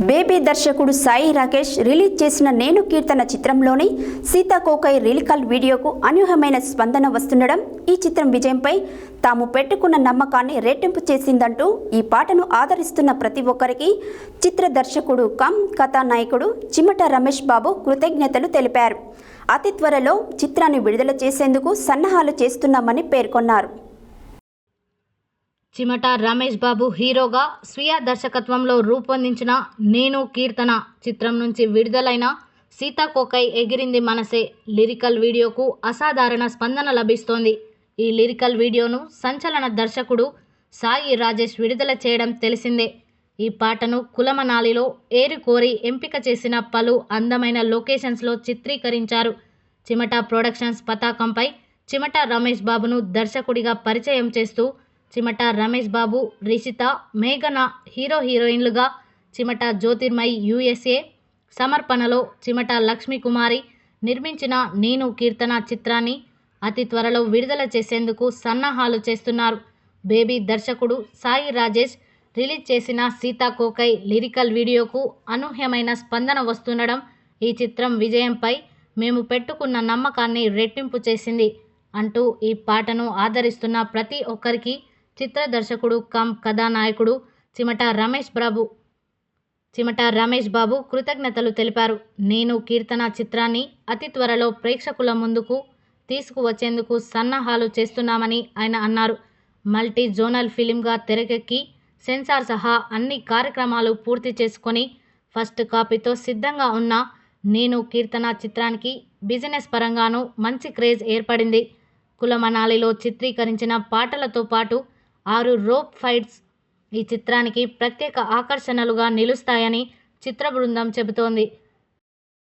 Baby దర్శకుడు Sai Rakesh release చేసిన నేను కీర్తన చిత్రంలోని సీతాకోకై రిలికల్ వీడియోకు అనూహ్యమైన స్పందన వస్తుండడం ఈ చిత్రం విజయంపై తాము పెట్టుకున్న నమ్మకాన్ని రెట్టింపు చేసిందంటూ ఈ పాటను ఆదరిస్తున్న ప్రతి ఒక్కరికి చిత్ర దర్శకుడు కథానాయకుడు చిమట రమేష్ బాబు కృతజ్ఞతలు తెలిపారు. అతి త్వరలో చిత్రాన్ని విడుదల చేసేందుకు సన్నాహాలు చేస్తున్నామని పేర్కొన్నారు. చిమట రమేష్ బాబు హీరోగా స్వీయ దర్శకత్వంలో రూపొందించిన నేను కీర్తన చిత్రం నుంచి విడుదలైన సీతాకోకై ఎగిరింది మనసే లిరికల్ వీడియోకు అసాధారణ స్పందన లభిస్తోంది. ఈ లిరికల్ వీడియోను సంచలన దర్శకుడు సాయి రాజేష్ విడుదల చేయడం తెలిసిందే. ఈ పాటను కులమనాలిలో ఏరికోరి ఎంపిక చేసిన పలు అందమైన లొకేషన్స్లో చిత్రీకరించారు. చిమట ప్రొడక్షన్స్ పతాకంపై చిమట రమేష్ బాబును దర్శకుడిగా పరిచయం చేస్తూ చిమట రమేష్ బాబు, రిషిత, మేఘన హీరోయిన్లుగా, చిమట జ్యోతిర్మయి USA సమర్పణలో చిమట లక్ష్మీకుమారి నిర్మించిన నేను కీర్తన చిత్రాన్ని అతి త్వరలో విడుదల చేసేందుకు సన్నాహాలు చేస్తున్నారు. బేబీ దర్శకుడు సాయి రాజేష్ రిలీజ్ చేసిన సీతాకోకై లిరికల్ వీడియోకు అనూహ్యమైన స్పందన వస్తుండడం ఈ చిత్రం విజయంపై మేము పెట్టుకున్న నమ్మకాన్ని రెట్టింపు చేసింది అంటూ ఈ పాటను ఆదరిస్తున్న ప్రతి ఒక్కరికి చిత్ర దర్శకుడు కథానాయకుడు చిమట రమేష్ బాబు కృతజ్ఞతలు తెలిపారు. నేను కీర్తన చిత్రాన్ని అతి త్వరలో ప్రేక్షకుల ముందుకు తీసుకువచ్చేందుకు సన్నాహాలు చేస్తున్నామని ఆయన అన్నారు. మల్టీ జోనల్ ఫిలింగా తెరకెక్కి సెన్సార్ సహా అన్ని కార్యక్రమాలు పూర్తి చేసుకొని ఫస్ట్ కాపీతో సిద్ధంగా ఉన్న నేను కీర్తన చిత్రానికి బిజినెస్ పరంగానూ మంచి క్రేజ్ ఏర్పడింది. కులమనాలిలో చిత్రీకరించిన పాటలతో పాటు 6 రోప్ ఫైట్స్ ఈ చిత్రానికి ప్రత్యేక ఆకర్షణలుగా నిలుస్తాయని చిత్ర బృందం చెబుతోంది.